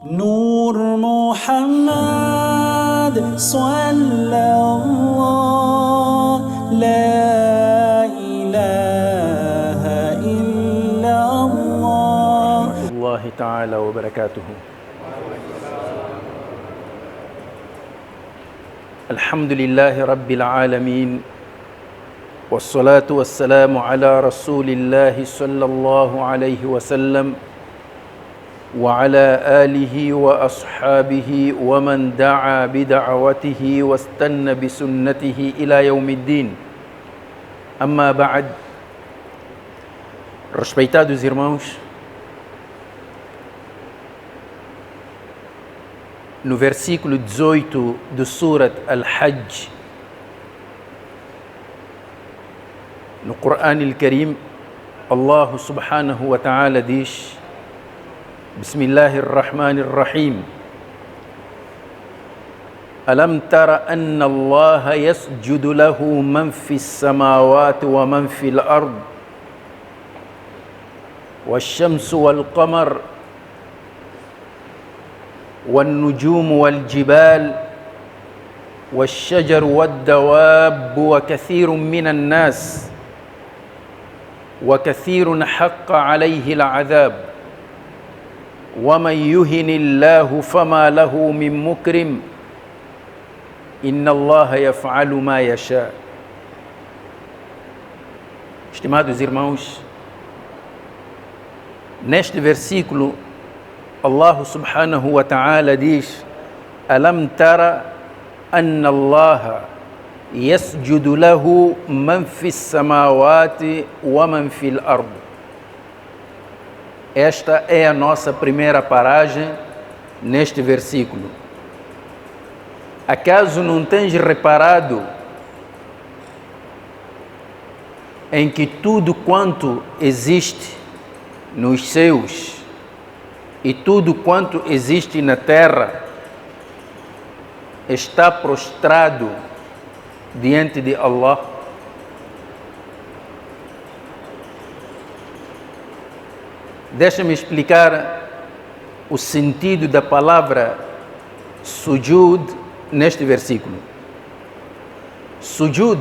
نور محمد صلى الله لا إله إلا الله الله تعالى وبركاته. الحمد لله رب العالمين، والصلاة والسلام على رسول الله صلى الله عليه وسلم وعلى آله وأصحابه ومن دعا بدعوته واستنى بسنته إلى يوم الدين. أما بعد. Respeitados irmãos, no versículo 18 do Surat Al-Hajj, no Quran Al-Karim, Allah subhanahu wa ta'ala diz: Bismillahir Rahmanir Rahim. Alam tara anna Allah yasjudu lahu man fis samawati wa man fil ard wash-shamsu wal qamar wan-nujumu wal jibal wash-shajaru wad-dawab wa kathirun minan nas wa kathirun haqqa alayhi al-'adhab وَمَنْ يُهِنِ اللَّهُ فَمَا لَهُ مِنْ مُكْرِمٍ إِنَّ اللَّهَ يَفْعَلُ مَا يَشَاءُ. Estimados irmãos, neste versículo Allah subhanahu wa ta'ala diz: Alam tara anna Allah yasjudu lahu man fis samawati wa man fil ard. Esta é a nossa primeira paragem neste versículo. Acaso não tens reparado em que tudo quanto existe nos céus e tudo quanto existe na terra está prostrado diante de Allah? Deixa-me explicar o sentido da palavra sujud neste versículo. Sujud,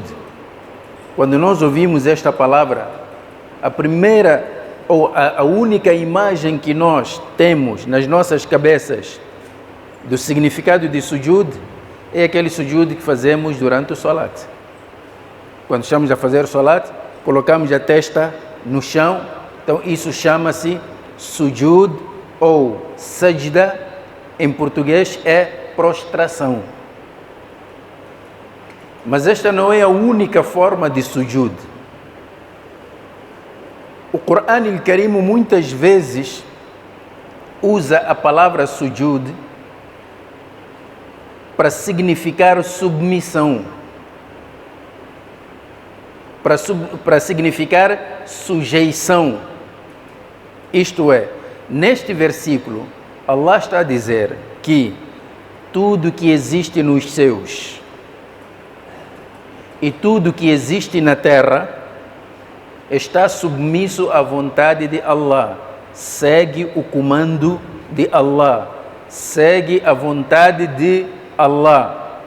quando nós ouvimos esta palavra, a primeira ou a única imagem que nós temos nas nossas cabeças do significado de sujud é aquele sujud que fazemos durante o salat. Quando estamos a fazer o salat, colocamos a testa no chão. Então isso chama-se sujud ou sajda, em português é prostração. Mas esta não é a única forma de sujud. O Quran Al-Karim muitas vezes usa a palavra sujud para significar submissão, para significar sujeição. Isto é, neste versículo, Allah está a dizer que tudo que existe nos céus e tudo que existe na terra está submisso à vontade de Allah, segue o comando de Allah, segue a vontade de Allah,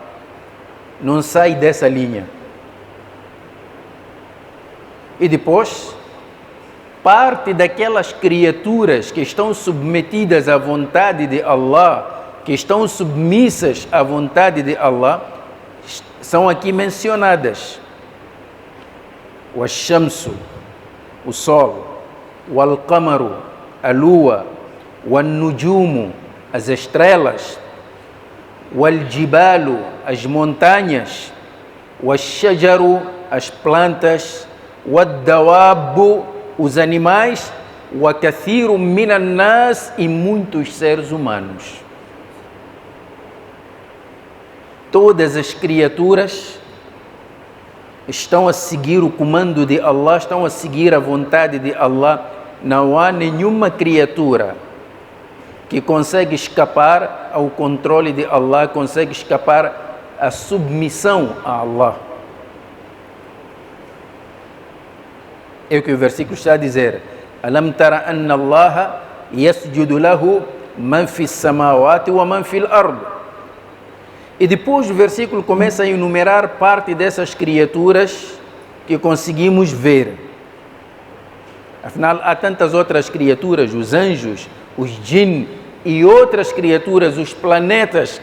não sai dessa linha. E depois, parte daquelas criaturas que estão submetidas à vontade de Allah, que estão submissas à vontade de Allah, são aqui mencionadas. O Ash-Shamsu, o Sol, o Al-Qamaru, a Lua, o An-Nujumu, as estrelas, o Al-Jibalu, as montanhas, o Ash-Shajaru, as plantas, o Ad-Dawabu, os animais, wa kathirun minan nas, e muitos seres humanos. Todas as criaturas estão a seguir o comando de Allah, estão a seguir a vontade de Allah. Não há nenhuma criatura que consegue escapar ao controle de Allah, consegue escapar à submissão a Allah. É o que o versículo está a dizer. Alam tara anna Allah yasjudu lahu man fi samawati wa man fil ard. E depois o versículo começa a enumerar parte dessas criaturas que conseguimos ver. Afinal, há tantas outras criaturas, os anjos, os jinn e outras criaturas, os planetas,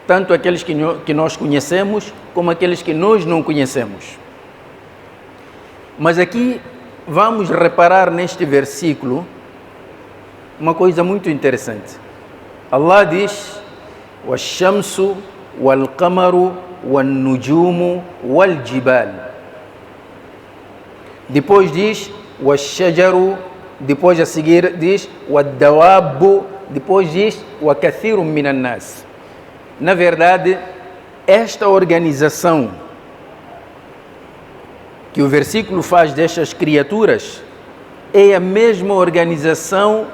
tanto aqueles que nós conhecemos, como aqueles que nós não conhecemos. Mas aqui vamos reparar neste versículo uma coisa muito interessante. Allah diz: وَالشَّمْسُ وَالْقَمَرُ وَالنُّجُومُ وَالْجِبَالِ. Depois diz وَالشَّجَرُ, depois a seguir diz وَالدَّوَابُ, depois diz وَكَثِيرٌ مِنَ النَّاسِ. Na verdade, esta organização que o versículo faz destas criaturas é a mesma organização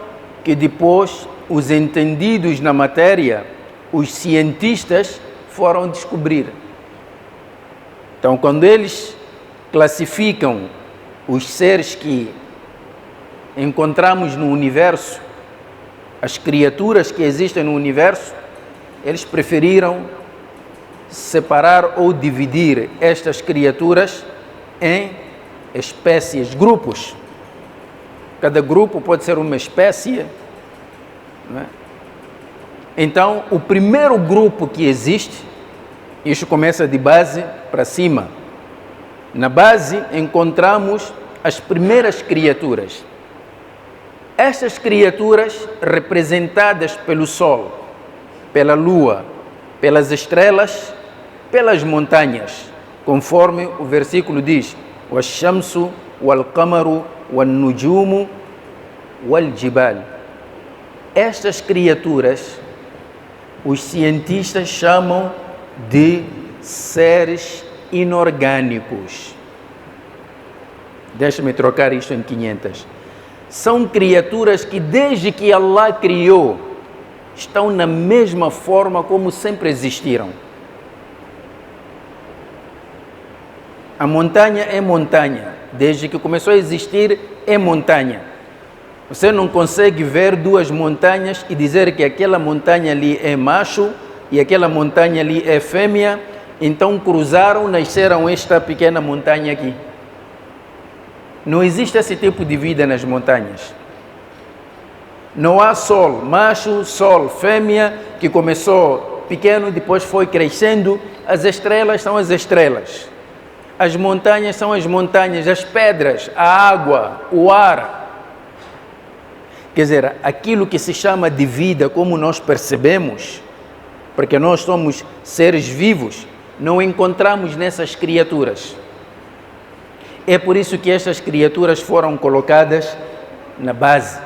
que depois os entendidos na matéria, os cientistas, foram descobrir. Então, quando eles classificam os seres que encontramos no universo, as criaturas que existem no universo, eles preferiram separar ou dividir estas criaturas em espécies, grupos. Cada grupo pode ser uma espécie, não é? Então, o primeiro grupo que existe, isso começa de base para cima. Na base encontramos as primeiras criaturas. Estas criaturas representadas pelo Sol, pela Lua, pelas estrelas, pelas montanhas, conforme o versículo diz: وَالشَّمْسُ وَالْقَمَرُ وَالنُّجُومُ وَالْجِبَالِ. Estas criaturas, os cientistas chamam de seres inorgânicos. Deixa-me trocar isto em 500. São criaturas que desde que Allah criou, estão na mesma forma como sempre existiram. A montanha é montanha, desde que começou a existir é montanha. Você não consegue ver duas montanhas e dizer que aquela montanha ali é macho e aquela montanha ali é fêmea, então cruzaram, nasceram esta pequena montanha aqui. Não existe esse tipo de vida nas montanhas. Não há sol macho, sol fêmea, que começou pequeno, depois foi crescendo. As estrelas são as estrelas. As montanhas são as montanhas, as pedras, a água, o ar. Quer dizer, aquilo que se chama de vida, como nós percebemos, porque nós somos seres vivos, não encontramos nessas criaturas. É por isso que estas criaturas foram colocadas na base.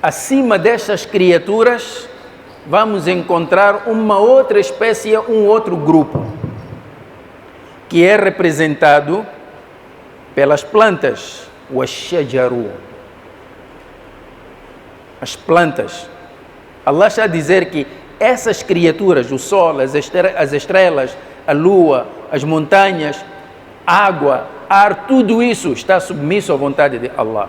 Acima destas criaturas, vamos encontrar uma outra espécie, um outro grupo, que é representado pelas plantas, وَالشَّجَرُ. As plantas. Allah está a dizer que essas criaturas, o sol, as estrelas, a lua, as montanhas, água, ar, tudo isso está submisso à vontade de Allah.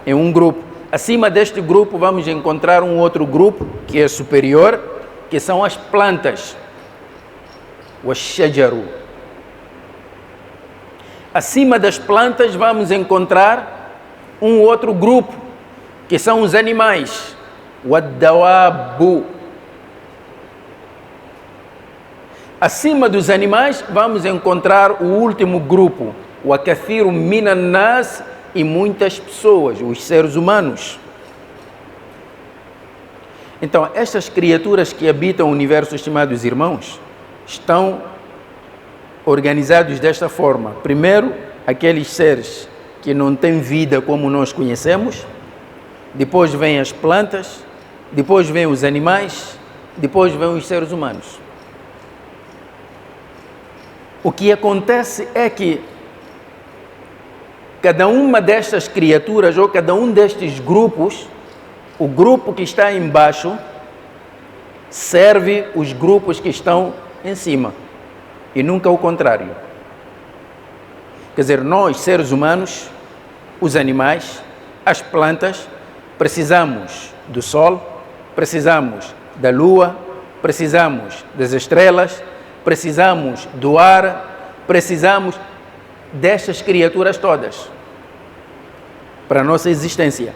É um grupo. Acima deste grupo vamos encontrar um outro grupo que é superior, que são as plantas. وَالشَّجَرُ. Acima das plantas vamos encontrar um outro grupo, que são os animais. وَالدَّوَابُ. Acima dos animais vamos encontrar o último grupo, وَكَثِيرٌ مِنَ النَّاسِ, e muitas pessoas, os seres humanos. Então, estas criaturas que habitam o universo, estimados irmãos, estão organizados desta forma. Primeiro, aqueles seres que não têm vida como nós conhecemos, depois vêm as plantas, depois vêm os animais, depois vêm os seres humanos. O que acontece é que cada uma destas criaturas, ou cada um destes grupos, o grupo que está embaixo serve os grupos que estão em cima, e nunca o contrário. Quer dizer, nós, seres humanos, os animais, as plantas, precisamos do sol, precisamos da lua, precisamos das estrelas, precisamos do ar, precisamos destas criaturas todas para a nossa existência.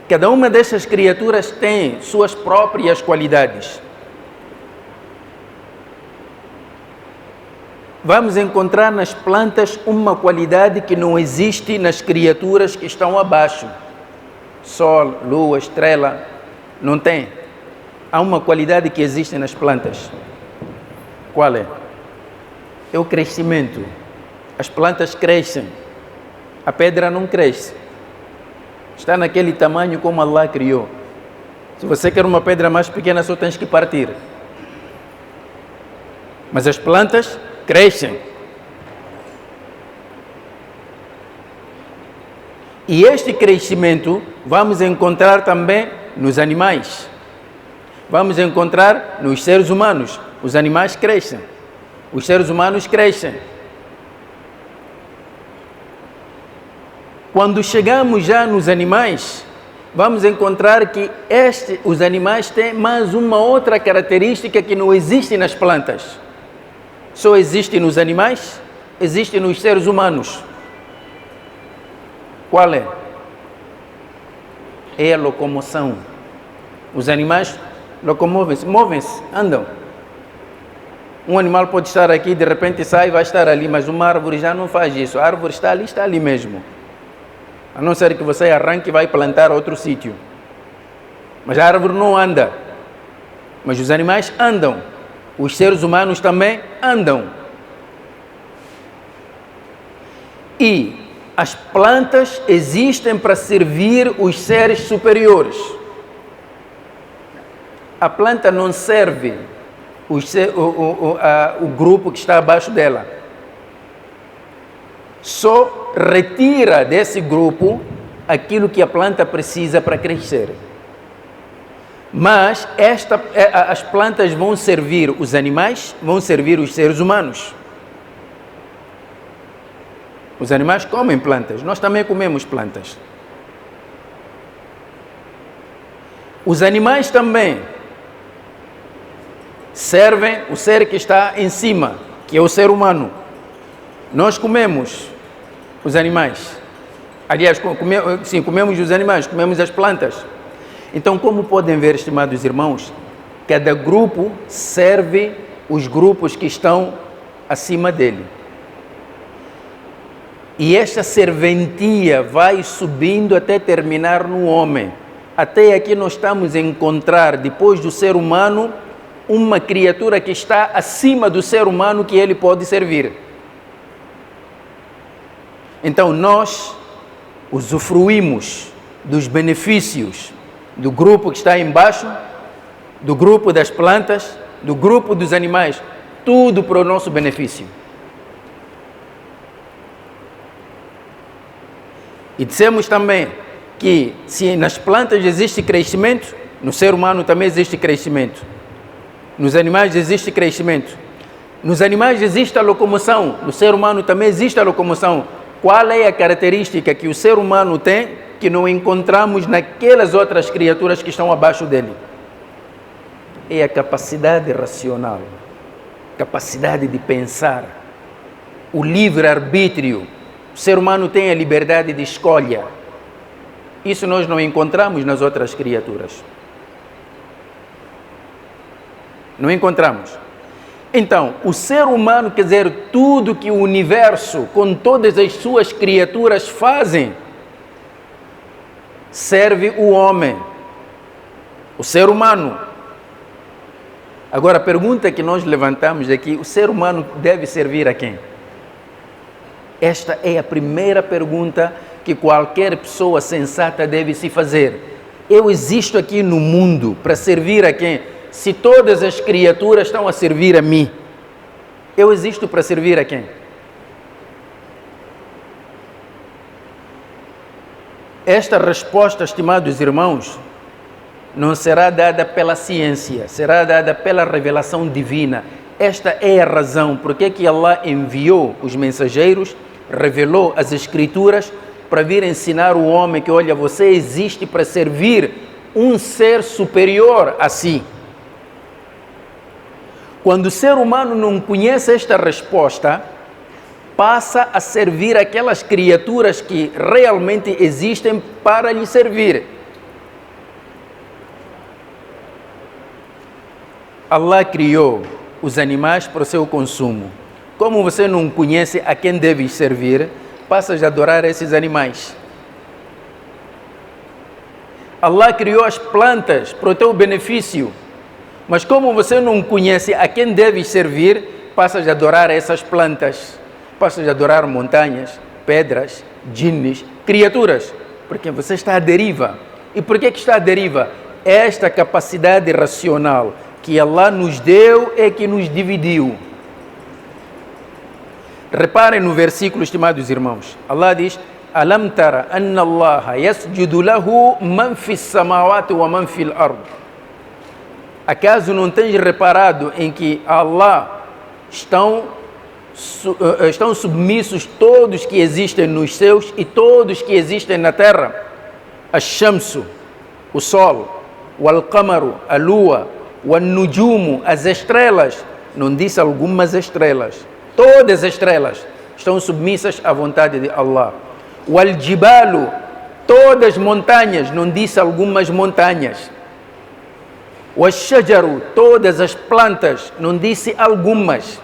Cada uma destas criaturas tem suas próprias qualidades. Vamos encontrar nas plantas uma qualidade que não existe nas criaturas que estão abaixo. Sol, lua, estrela, não tem. Há uma qualidade que existe nas plantas. Qual é? É o crescimento. As plantas crescem. A pedra não cresce. Está naquele tamanho como Allah criou. Se você quer uma pedra mais pequena, só tens que partir. Mas as plantas crescem. E este crescimento vamos encontrar também nos animais. Vamos encontrar nos seres humanos. Os animais crescem. Os seres humanos crescem. Quando chegamos já nos animais, vamos encontrar que os animais têm mais uma outra característica que não existe nas plantas. Só existe nos animais, existe nos seres humanos. Qual é? É a locomoção. Os animais locomovem-se, movem-se, andam. Um animal pode estar aqui, de repente sai e vai estar ali, mas uma árvore já não faz isso. A árvore está ali mesmo. A não ser que você arranque e vai plantar outro sítio. Mas a árvore não anda. Mas os animais andam. Os seres humanos também andam. E as plantas existem para servir os seres superiores. A planta não serve o grupo que está abaixo dela. Só retira desse grupo aquilo que a planta precisa para crescer. Mas as plantas vão servir os animais, vão servir os seres humanos. Os animais comem plantas, nós também comemos plantas. Os animais também servem o ser que está em cima, que é o ser humano. Nós comemos os animais. Aliás, comemos os animais, comemos as plantas. Então, como podem ver, estimados irmãos, cada grupo serve os grupos que estão acima dele. E esta serventia vai subindo até terminar no homem. Até aqui nós estamos a encontrar, depois do ser humano, uma criatura que está acima do ser humano que ele pode servir. Então nós usufruímos dos benefícios do grupo que está embaixo, do grupo das plantas, do grupo dos animais, tudo para o nosso benefício. E dissemos também que se nas plantas existe crescimento, no ser humano também existe crescimento. Nos animais existe crescimento. Nos animais existe a locomoção, no ser humano também existe a locomoção. Qual é a característica que o ser humano tem que não encontramos naquelas outras criaturas que estão abaixo dele? É a capacidade racional, capacidade de pensar, o livre-arbítrio. O ser humano tem a liberdade de escolha. Isso nós não encontramos nas outras criaturas. Não encontramos. Então, o ser humano, quer dizer, tudo que o universo, com todas as suas criaturas fazem, serve o homem, o ser humano. Agora, a pergunta que nós levantamos aqui, o ser humano deve servir a quem? Esta é a primeira pergunta que qualquer pessoa sensata deve se fazer. Eu existo aqui no mundo para servir a quem? Se todas as criaturas estão a servir a mim, eu existo para servir a quem? Esta resposta, estimados irmãos, não será dada pela ciência, será dada pela revelação divina. esta é a razão porque que Allah enviou os mensageiros, revelou as escrituras para vir ensinar o homem que, olha, você existe para servir um ser superior a si. Quando o ser humano não conhece esta resposta, passa a servir aquelas criaturas que realmente existem para lhe servir. Allah criou os animais para o seu consumo. Como você não conhece a quem deves servir, passas a adorar esses animais. Allah criou as plantas para o teu benefício, mas como você não conhece a quem deves servir, passas a adorar essas plantas, passas a adorar montanhas, pedras, djinnis, criaturas, porque você está à deriva. E por que está à deriva? Esta capacidade racional que Allah nos deu é que nos dividiu. Reparem no versículo, estimados irmãos. Allah diz: Alam tara anna Allah yasjudu lahu man fis samawati wa man fil ard. Acaso não tens reparado em que Allah estão submissos todos que existem nos céus e todos que existem na terra? Ash-shamsu, o sol, wal-qamaru, a lua, wal-nujumu, as estrelas. Não disse algumas estrelas. Todas as estrelas estão submissas à vontade de Allah. Wal-jibalu, todas as montanhas, não disse algumas montanhas. Wash-shajaru, todas as plantas, não disse algumas.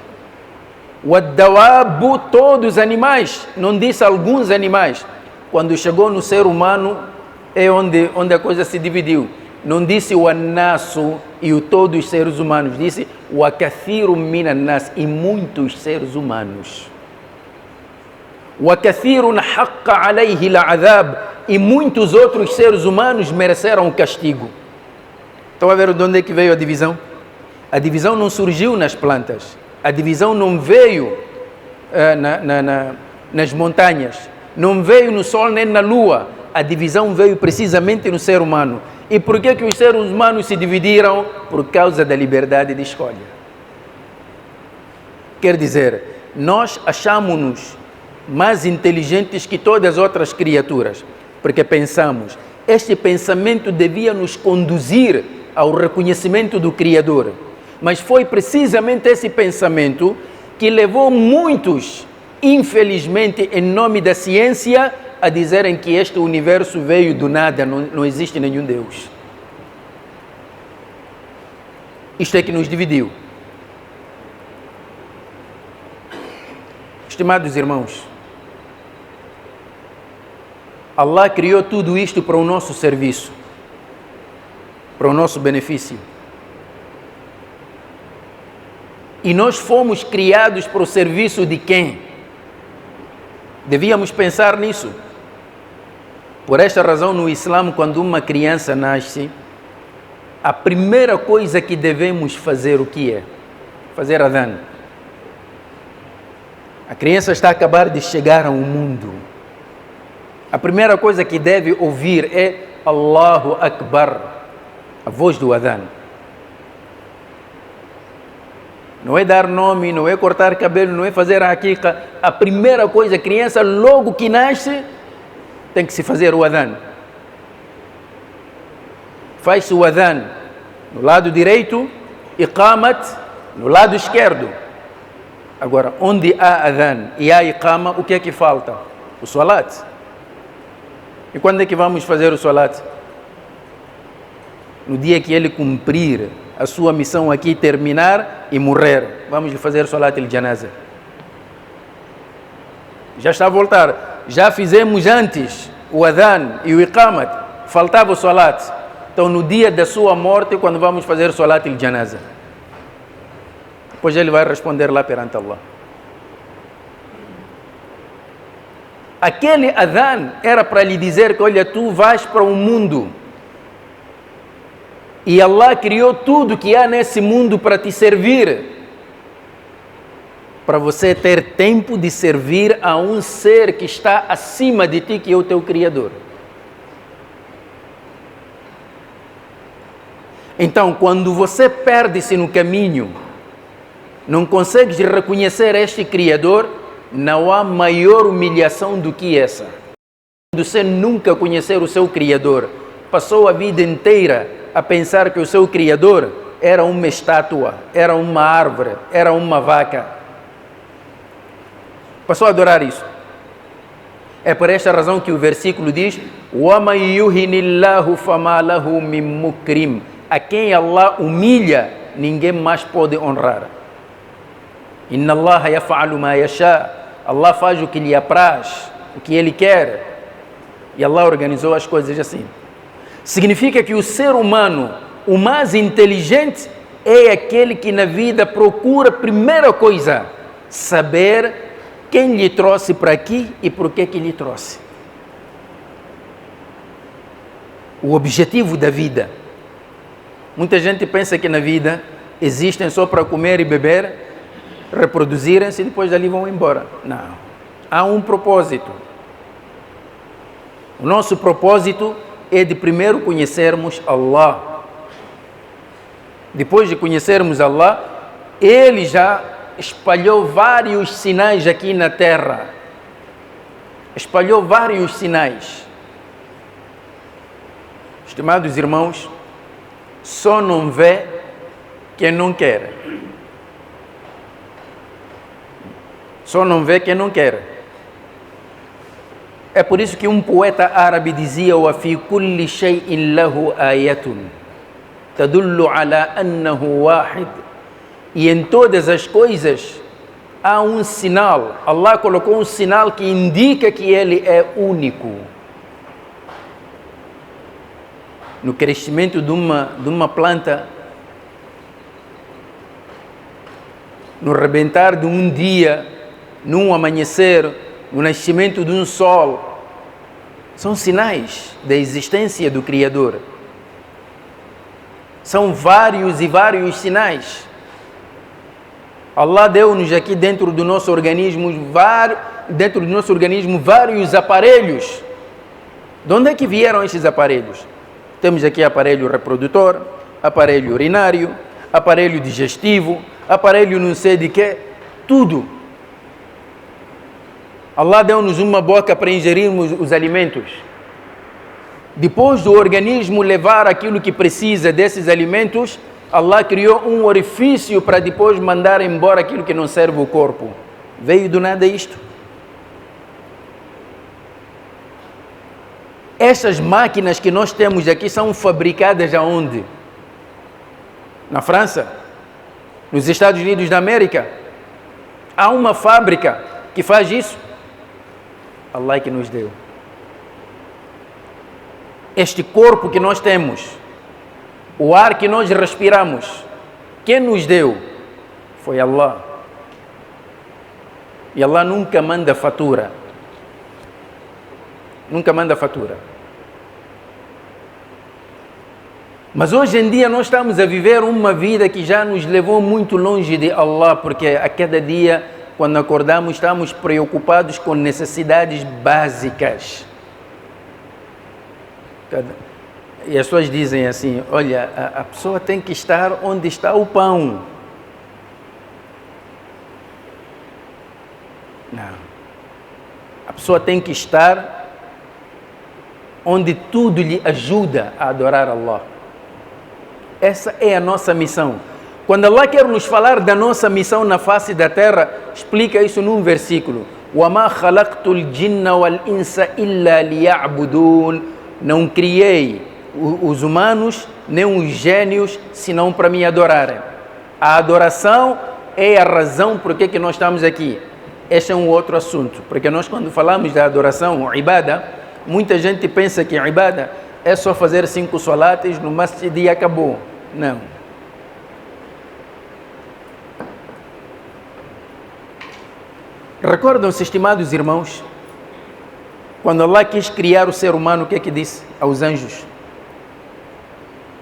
Wad-dawabu, todos os animais, não disse alguns animais. Quando chegou no ser humano, é onde a coisa se dividiu. Não disse o annasu e o todos os seres humanos, disse o akathiru minan nas, e muitos seres humanos. O akathirun haqqa alayhi la'adhab, e muitos outros seres humanos mereceram o castigo. Estão a ver de onde é que veio a divisão? A divisão não surgiu nas plantas, a divisão não veio nas montanhas, não veio no sol nem na lua, a divisão veio precisamente no ser humano. E por que os seres humanos se dividiram? Por causa da liberdade de escolha. Quer dizer, nós achamos-nos mais inteligentes que todas as outras criaturas, porque pensamos, este pensamento devia nos conduzir ao reconhecimento do Criador. Mas foi precisamente esse pensamento que levou muitos, infelizmente, em nome da ciência, a dizerem que este universo veio do nada, não existe nenhum Deus. Isto é que nos dividiu. Estimados irmãos, Allah criou tudo isto para o nosso serviço, para o nosso benefício. E nós fomos criados para o serviço de quem? Devíamos pensar nisso. Por esta razão, no Islã, quando uma criança nasce, a primeira coisa que devemos fazer, o que é? Fazer adhan. A criança está a acabar de chegar ao mundo. A primeira coisa que deve ouvir é Allahu Akbar, a voz do adhan. Não é dar nome, não é cortar cabelo, não é fazer a aqiqa. A primeira coisa, a criança logo que nasce, tem que se fazer o adhan. Faz-se o adhan no lado direito, iqamat no lado esquerdo. Agora, onde há adhan e há iqama, o que é que falta? O salat. E quando é que vamos fazer o salat? No dia que ele cumprir a sua missão aqui, terminar e morrer, vamos lhe fazer salat al-janaza. Já está a voltar. Já fizemos antes o adhan e o iqamat, faltava o salat. Então, no dia da sua morte, quando vamos fazer salat al-janaza, depois ele vai responder lá perante Allah. Aquele adhan era para lhe dizer que, olha, tu vais para o mundo e Allah criou tudo que há nesse mundo para te servir, para você ter tempo de servir a um ser que está acima de ti, que é o teu Criador. Então, quando você perde-se no caminho não consegues reconhecer este Criador, não há maior humilhação do que essa. Você nunca conhecer o seu Criador, passou a vida inteira a pensar que o seu Criador era uma estátua, era uma árvore, era uma vaca. Passou a adorar isso. É por esta razão que o versículo diz: وَمَنْ يُهِنِ اللَّهُ فَمَا لَهُ مِنْ مُكْرِمٍ. A quem Allah humilha, ninguém mais pode honrar. Inna Allah yaf'alu ma yasha. Allah faz o que lhe apraz, o que Ele quer. E Allah organizou as coisas assim. Significa que o ser humano, o mais inteligente, é aquele que na vida procura, primeira coisa, saber quem lhe trouxe para aqui e por que lhe trouxe. O objetivo da vida. Muita gente pensa que na vida existem só para comer e beber, reproduzirem-se e depois dali vão embora. Não. Há um propósito. O nosso propósito é de primeiro conhecermos Allah. Depois de conhecermos Allah, Ele já espalhou vários sinais aqui na terra. Espalhou vários sinais. Estimados irmãos, só não vê quem não quer. Só não vê quem não quer. É por isso que um poeta árabe dizia: وَفِي كُلِّ شَيْءٍ لَهُ آيَةٌ تَدُلُّ عَلَى أَنَّهُ وَاحِدٌ. E em todas as coisas há um sinal. Allah colocou um sinal que indica que Ele é único. No crescimento de uma planta, no rebentar de um dia, num amanhecer, no nascimento de um sol, são sinais da existência do Criador. São vários e vários sinais. Allah deu-nos aqui dentro do nosso organismo vários aparelhos. De onde é que vieram estes aparelhos? Temos aqui aparelho reprodutor, aparelho urinário, aparelho digestivo, aparelho não sei de quê, tudo. Allah deu-nos uma boca para ingerirmos os alimentos. Depois do organismo levar aquilo que precisa desses alimentos, Allah criou um orifício para depois mandar embora aquilo que não serve o corpo. Veio do nada isto. Essas máquinas que nós temos aqui são fabricadas aonde? Na França? Nos Estados Unidos da América? Há uma fábrica que faz isso? Allah que nos deu. Este corpo que nós temos, o ar que nós respiramos, quem nos deu? Foi Allah. E Allah nunca manda fatura. Nunca manda fatura. Mas hoje em dia nós estamos a viver uma vida que já nos levou muito longe de Allah, porque a cada dia, quando acordamos, estamos preocupados com necessidades básicas. E as pessoas dizem assim: olha, a pessoa tem que estar onde está o pão. Não. A pessoa tem que estar onde tudo lhe ajuda a adorar Allah. Essa é a nossa missão. Quando Allah quer nos falar da nossa missão na face da terra, explica isso num versículo: وَمَا خَلَقْتُ الْجِنَّ وَالْإِنسَ إِلَّا لِيَعْبُدُونَ. Não criei os humanos nem os gênios senão para me adorarem. A adoração é a razão por que nós estamos aqui. Este é um outro assunto, porque nós, quando falamos da adoração, ibada, muita gente pensa que ibada é só fazer 5 salates no masjid e acabou. Não. Recordam-se, estimados irmãos, quando Allah quis criar o ser humano, o que é que disse aos anjos?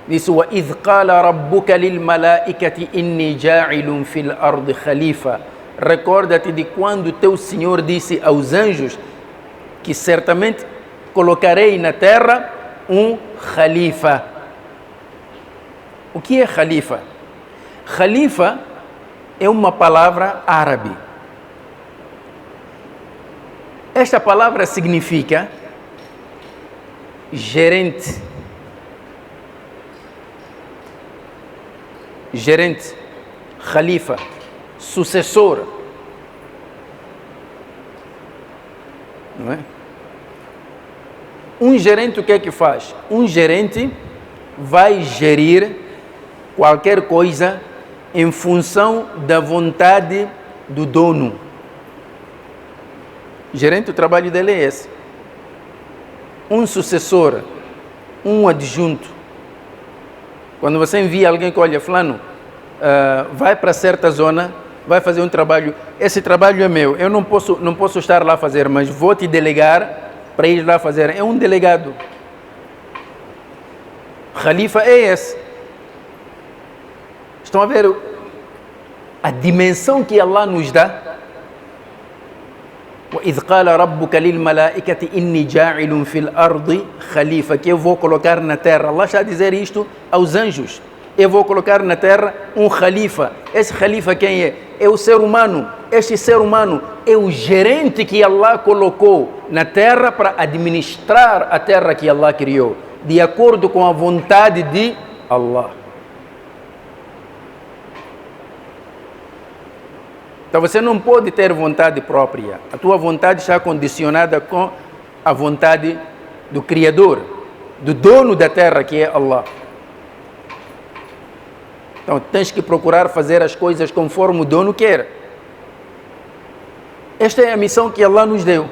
Disse: وَإِذْ قَالَ رَبُّكَ لِلْمَلَائِكَةِ إِنِّي جَاعِلٌ فِي الْأَرْضِ خَلِيفَةً. Recorda-te de quando teu Senhor disse aos anjos que certamente colocarei na terra um khalifa. O que é khalifa? Khalifa é uma palavra árabe. Esta palavra significa gerente. Gerente, khalifa, sucessor. Não é? Um gerente o que é que faz? Um gerente vai gerir qualquer coisa em função da vontade do dono. Gerente, o trabalho dele é esse. Um sucessor, um adjunto. Quando você envia alguém que, olha, fulano, vai para certa zona, vai fazer um trabalho, esse trabalho é meu, eu não posso estar lá a fazer, mas vou te delegar para ir lá fazer. É um delegado. Khalifa é esse. Estão a ver a dimensão que Allah nos dá? وَإِذْ قَالَ رَبُّكَ لِلْمَلَائِكَةِ إِنِّي جَاعِلٌ فِي الْأَرْضِ خَلِيفَةً, que eu vou colocar na terra. Allah está a dizer isto aos anjos. Eu vou colocar na terra um khalifa. Esse khalifa quem é? É o ser humano. Este ser humano é o gerente que Allah colocou na terra para administrar a terra que Allah criou, de acordo com a vontade de Allah. Então você não pode ter vontade própria. A tua vontade está condicionada com a vontade do Criador, do dono da terra, que é Allah. Então tens que procurar fazer as coisas conforme o dono quer. Esta é a missão que Allah nos deu.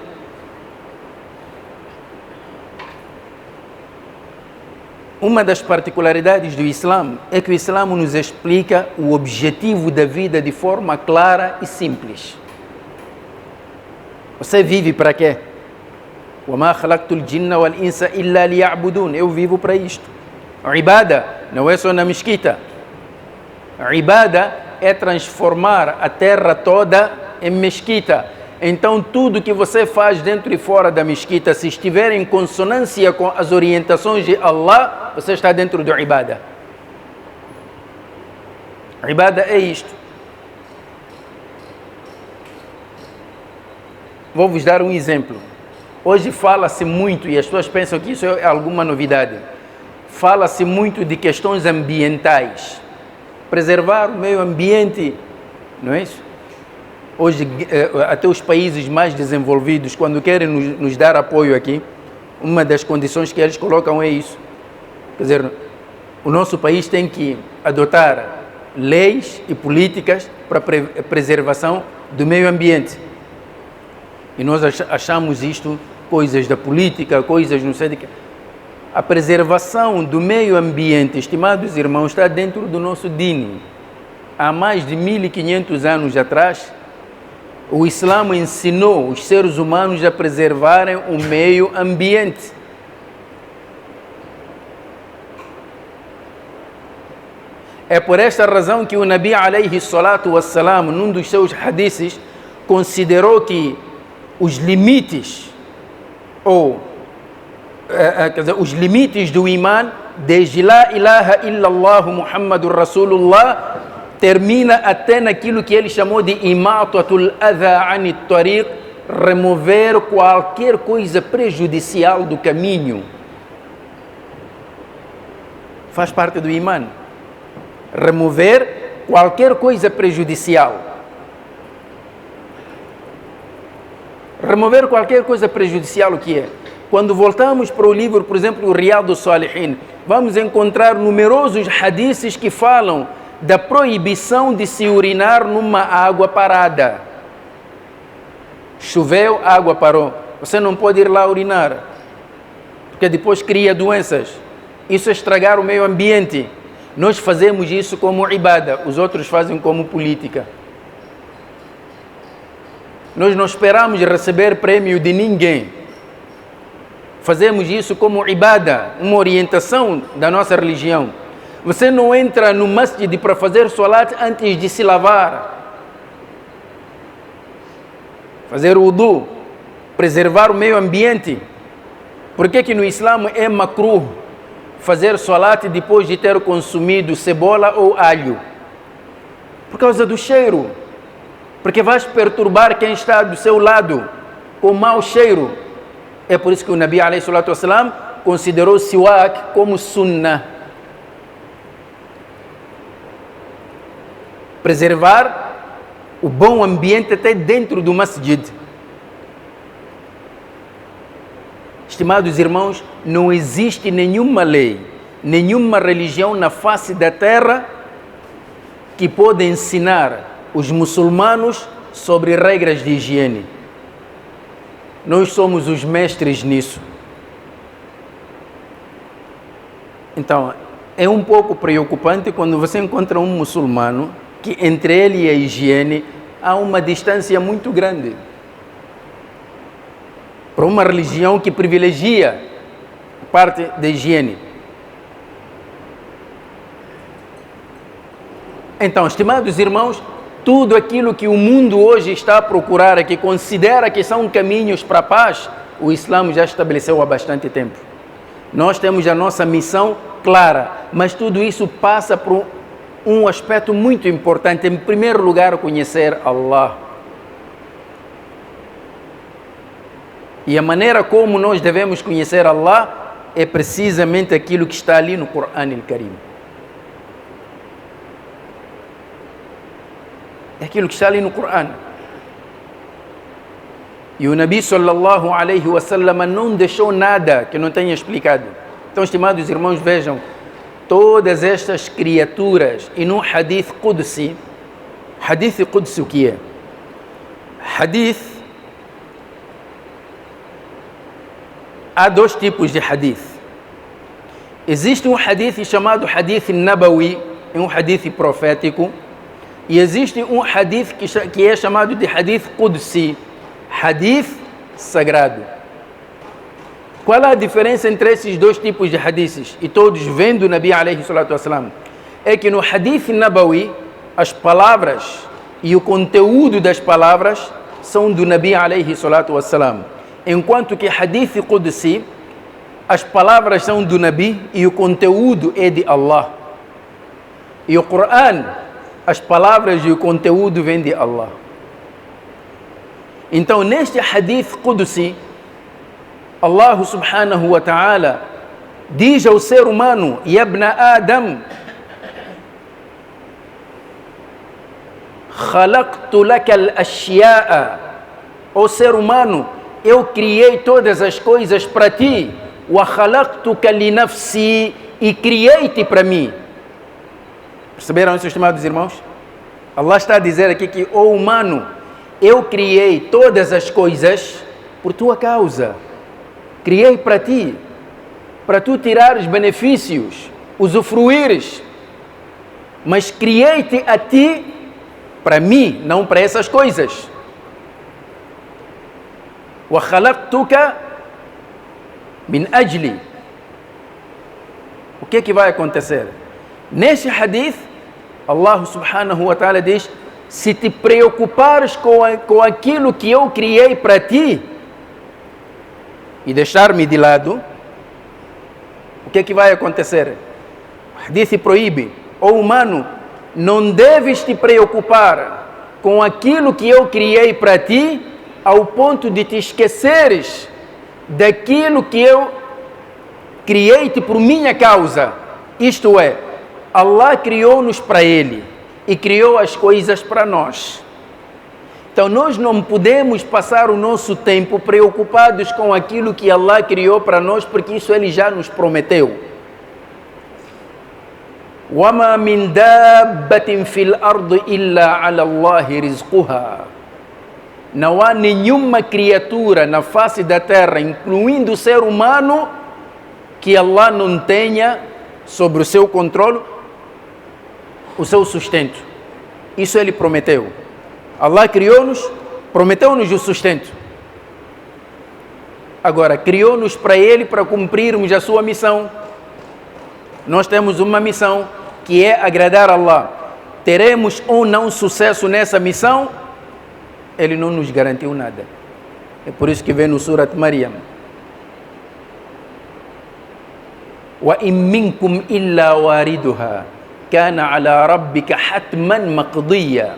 Uma das particularidades do Islã é que o Islã nos explica o objetivo da vida de forma clara e simples. Você vive para quê? وَمَا خَلَقْتُ الْجِنَّ وَالْإِنسَ إِلَّا لِيَعْبُدُونَ. Eu vivo para isto. A ibada não é só na mesquita. A ibada é transformar a terra toda em mesquita. Então tudo que você faz dentro e fora da mesquita, se estiver em consonância com as orientações de Allah, você está dentro do ibada. A ibada é isto. Vou-vos dar um exemplo. Hoje fala-se muito, e as pessoas pensam que isso é alguma novidade, fala-se muito de questões ambientais. Preservar o meio ambiente, não é isso? Hoje, até os países mais desenvolvidos, quando querem nos dar apoio aqui, uma das condições que eles colocam é isso. Quer dizer, o nosso país tem que adotar leis e políticas para a preservação do meio ambiente. E nós achamos isto coisas da política, coisas não sei de que. A preservação do meio ambiente, estimados irmãos, está dentro do nosso dini. Há mais de 1500 anos atrás, o Islã ensinou os seres humanos a preservarem o meio ambiente. É por esta razão que o Nabi alayhi salatu wassalam, num dos seus hadiths, considerou que os limites, os limites do imã, desde La ilaha illallah Muhammadur Rasulullah, termina até naquilo que ele chamou de imatatul adha anit tariq, remover qualquer coisa prejudicial do caminho. Faz parte do imã. Remover qualquer coisa prejudicial. Remover qualquer coisa prejudicial, o que é? Quando voltamos para o livro, por exemplo, o Riyadus Salihin, vamos encontrar numerosos hadiths que falam da proibição de se urinar numa água parada. Choveu, a água parou. Você não pode ir lá urinar, porque depois cria doenças. Isso é estragar o meio ambiente. Nós fazemos isso como ibada, os outros fazem como política. Nós não esperamos receber prêmio de ninguém. Fazemos isso como ibada, uma orientação da nossa religião. Você não entra no masjid para fazer salat antes de se lavar. Fazer wudu, preservar o meio ambiente. Por que no Islã é makruh fazer salat depois de ter consumido cebola ou alho? Por causa do cheiro. Porque vais perturbar quem está do seu lado com mau cheiro. É por isso que o Nabi alayhi salatu wassalam considerou siwak como sunnah. Preservar o bom ambiente até dentro do masjid. Estimados irmãos, não existe nenhuma lei, nenhuma religião na face da terra que pode ensinar os muçulmanos sobre regras de higiene. Nós somos os mestres nisso. Então, é um pouco preocupante quando você encontra um muçulmano que entre ele e a higiene há uma distância muito grande. Para uma religião que privilegia a parte da higiene. Então, estimados irmãos, tudo aquilo que o mundo hoje está a procurar, que considera que são caminhos para a paz, o Islã já estabeleceu há bastante tempo. Nós temos a nossa missão clara, mas tudo isso passa por um aspecto muito importante. Em primeiro lugar, conhecer Allah. E a maneira como nós devemos conhecer Allah é precisamente aquilo que está ali no Corão al-Karim. É aquilo que está ali no Corão. E o Nabi sallallahu alaihi wasallam não deixou nada que não tenha explicado. Então, estimados irmãos, vejam, todas estas criaturas, e no hadith Qudsi o que é? Hadith, há dois tipos de hadith. Existe um hadith chamado hadith nabawi, um hadith profético, e existe um hadith que é chamado de hadith Qudsi, hadith sagrado. Qual é a diferença entre esses dois tipos de hadiths? E todos vêm do Nabi alayhi salatu wassalam. É que no hadith nabawi, as palavras e o conteúdo das palavras são do Nabi alayhi salatu wassalam. Enquanto que hadith Qudsi, as palavras são do Nabi e o conteúdo é de Allah. E o Corão, as palavras e o conteúdo vêm de Allah. Então, neste hadith Qudsi, Allah subhanahu wa ta'ala diz ao ser humano: Yabna Adam, khalaqtu laka al-ashya'a. Ó ser humano, eu criei todas as coisas para ti. Wa khalaqtuka li nafsi, e criei-te para mim. Perceberam isso, estimados irmãos? Allah está a dizer aqui que, ó humano, eu criei todas as coisas por tua causa. Criei para ti, para tu tirares benefícios, usufruires. Mas criei-te a ti para mim, não para essas coisas. Wa khalaqtuka min ajli. O que é que vai acontecer? Neste hadith, Allah subhanahu wa ta'ala diz: se te preocupares com aquilo que eu criei para ti e deixar-me de lado, o que é que vai acontecer? O hadith proíbe: ó humano, não deves te preocupar com aquilo que eu criei para ti ao ponto de te esqueceres daquilo que eu criei-te por minha causa. Isto é, Allah criou-nos para Ele e criou as coisas para nós. Então nós não podemos passar o nosso tempo preocupados com aquilo que Allah criou para nós, porque isso Ele já nos prometeu. وَمَا مِنْ دَابَّةٍ فِي الْأَرْضِ إِلَّا عَلَى اللَّهِ رِزْقُهَا. Não há nenhuma criatura na face da terra, incluindo o ser humano, que Allah não tenha sobre o seu controle o seu sustento. Isso Ele prometeu. Allah criou-nos, prometeu-nos o sustento. Agora, criou-nos para Ele, para cumprirmos a sua missão. Nós temos uma missão que é agradar a Allah. Teremos ou não sucesso nessa missão? Ele não nos garantiu nada. É por isso que vem no Surat Maryam: wa in minkum illa wariduha كان على ربك حتما مقضيا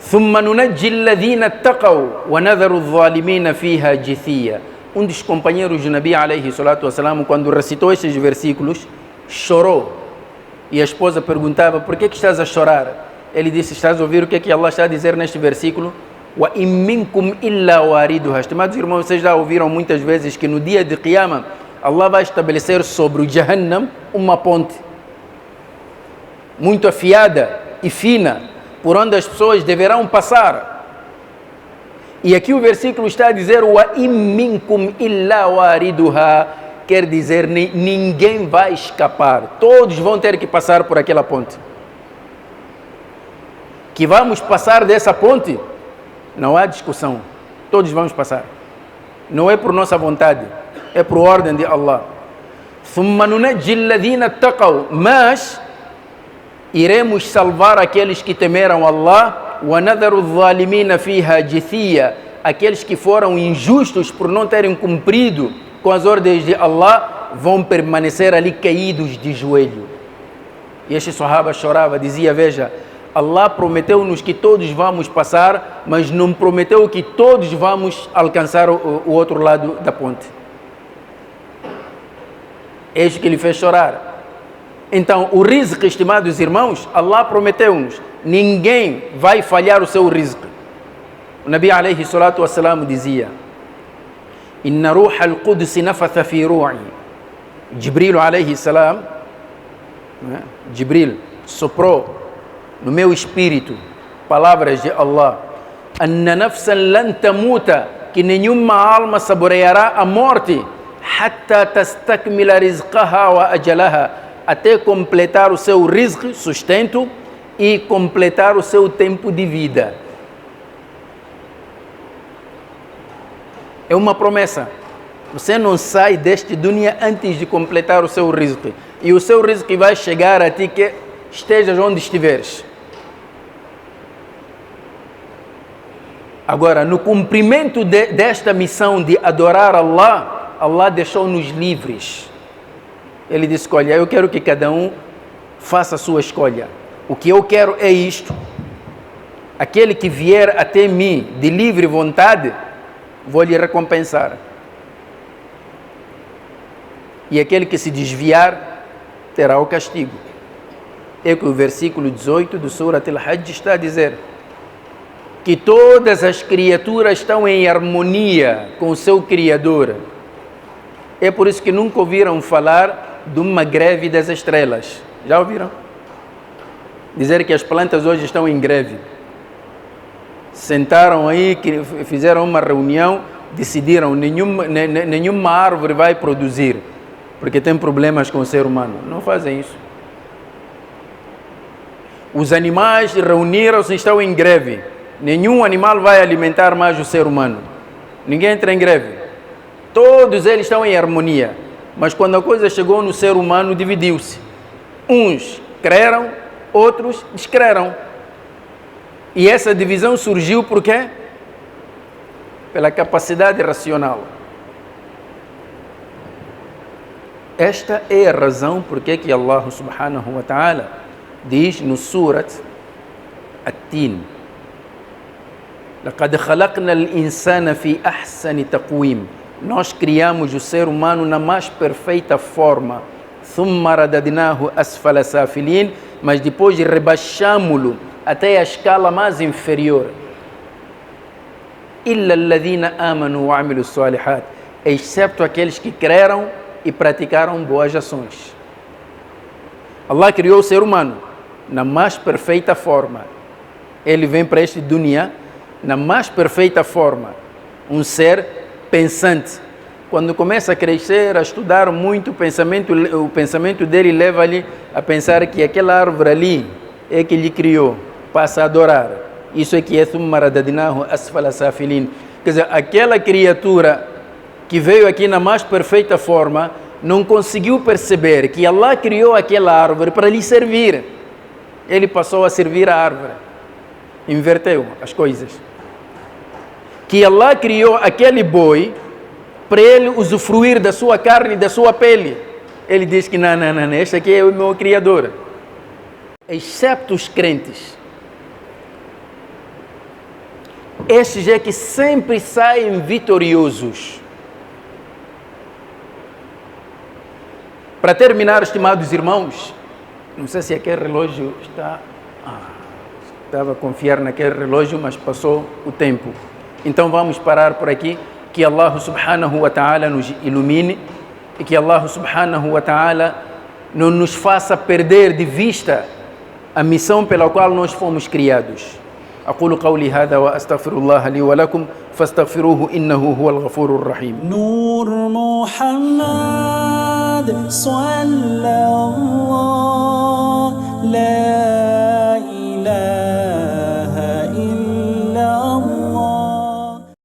ثم ننجي الذين اتقوا ونذر الظالمين فيها جثيا. Dos companheiros do Nabi alayhi salatu wassalam, quando recitou estes versículos, chorou. E a esposa perguntava: por que estás a chorar? Ele disse: estás a ouvir o que é que Allah está a dizer neste versículo? Wa in minkum illa wariduha. Estimados irmãos, vocês já ouviram muitas vezes que no dia de Qiyamah Allah vai estabelecer sobre o Jahannam uma ponte muito afiada e fina, por onde as pessoas deverão passar. E aqui o versículo está a dizer: wa in minkum illa wariduha, quer dizer, ninguém vai escapar, todos vão ter que passar por aquela ponte. Que vamos passar dessa ponte, não há discussão, todos vamos passar. Não é por nossa vontade, é por ordem de Allah. Thumma nunajji alladhina attaqaw, mas iremos salvar aqueles que temeram Allah. Wa nadharu adh-dhalimina fiha jithiya, aqueles que foram injustos por não terem cumprido com as ordens de Allah vão permanecer ali caídos de joelho. E este sahaba chorava, dizia: veja, Allah prometeu-nos que todos vamos passar, mas não prometeu que todos vamos alcançar o outro lado da ponte. Eis que lhe fez chorar. Então, o rizq, estimados irmãos, Allah prometeu-nos, ninguém vai falhar o seu rizq. O Nabi alayhi salatu wassalam dizia: Inna ruha al-Qudsi nafatha fi ru'i. Jibril alayhi salam, Jibril soprou no meu espírito palavras de Allah: Anna nafsan lan tamuta, que nenhuma alma saboreará a morte, hatta tastakmila rizqaha wa ajalaha, até completar o seu rizq, sustento, e completar o seu tempo de vida. É uma promessa. Você não sai deste dunya antes de completar o seu rizq. E o seu rizq vai chegar a ti que estejas onde estiveres. Agora, no cumprimento desta missão de adorar Allah, Allah deixou-nos livres. Ele disse: olha, eu quero que cada um faça a sua escolha. O que eu quero é isto. Aquele que vier até mim de livre vontade, vou lhe recompensar. E aquele que se desviar, terá o castigo. É que o versículo 18 do Surat Al-Hajj está a dizer que todas as criaturas estão em harmonia com o seu Criador. É por isso que nunca ouviram falar de uma greve das estrelas. Já ouviram? Dizer que as plantas hoje estão em greve. Sentaram aí, fizeram uma reunião, decidiram nenhuma árvore vai produzir, porque tem problemas com o ser humano. Não fazem isso. Os animais reuniram-se e estão em greve. Nenhum animal vai alimentar mais o ser humano. Ninguém entra em greve. Todos eles estão em harmonia. Mas quando a coisa chegou no ser humano, dividiu-se. Uns creram, outros descreram. E essa divisão surgiu por quê? Pela capacidade racional. Esta é a razão por que Allah subhanahu wa ta'ala diz no Surat At-Tin: لَقَدْ خَلَقْنَا الْإِنسَانَ فِي أَحْسَنِ تَقْوِيمٍ. Nós criamos o ser humano na mais perfeita forma. ثُمَّ رَدَدْنَاهُ أَسْفَلَ سَافِلِينَ. Mas depois rebaixámo-lo até a escala mais inferior. إِلَّا الَّذِينَ آمَنُوا وَعَمِلُوا الصَّالِحَاتِ, excepto aqueles que creram e praticaram boas ações. Allah criou o ser humano na mais perfeita forma. Ele vem para este dunya na mais perfeita forma. Um ser pensante. Quando começa a crescer, a estudar muito, o pensamento dele leva-lhe a pensar que aquela árvore ali é que lhe criou. Passa a adorar. Isso é que é ثُمَّ رَدَدْنَاهُ أَسْفَلَ سَافِلِينَ. Quer dizer, aquela criatura que veio aqui na mais perfeita forma não conseguiu perceber que Allah criou aquela árvore para lhe servir. Ele passou a servir a árvore. Inverteu as coisas. Que Allah criou aquele boi para ele usufruir da sua carne e da sua pele. ele diz que não, este aqui é o meu Criador. Excepto os crentes. Estes é que sempre saem vitoriosos. Para terminar, estimados irmãos, não sei se aquele relógio está... estava a confiar naquele relógio, mas passou o tempo. Então vamos parar por aqui. Que Allah subhanahu wa ta'ala nos ilumine e que Allah subhanahu wa ta'ala não nos faça perder de vista a missão pela qual nós fomos criados. أقول قولي هذا وأستغفر الله لي ولكم فاستغفروه إنه هو الغفور الرحيم. نور محمد صلى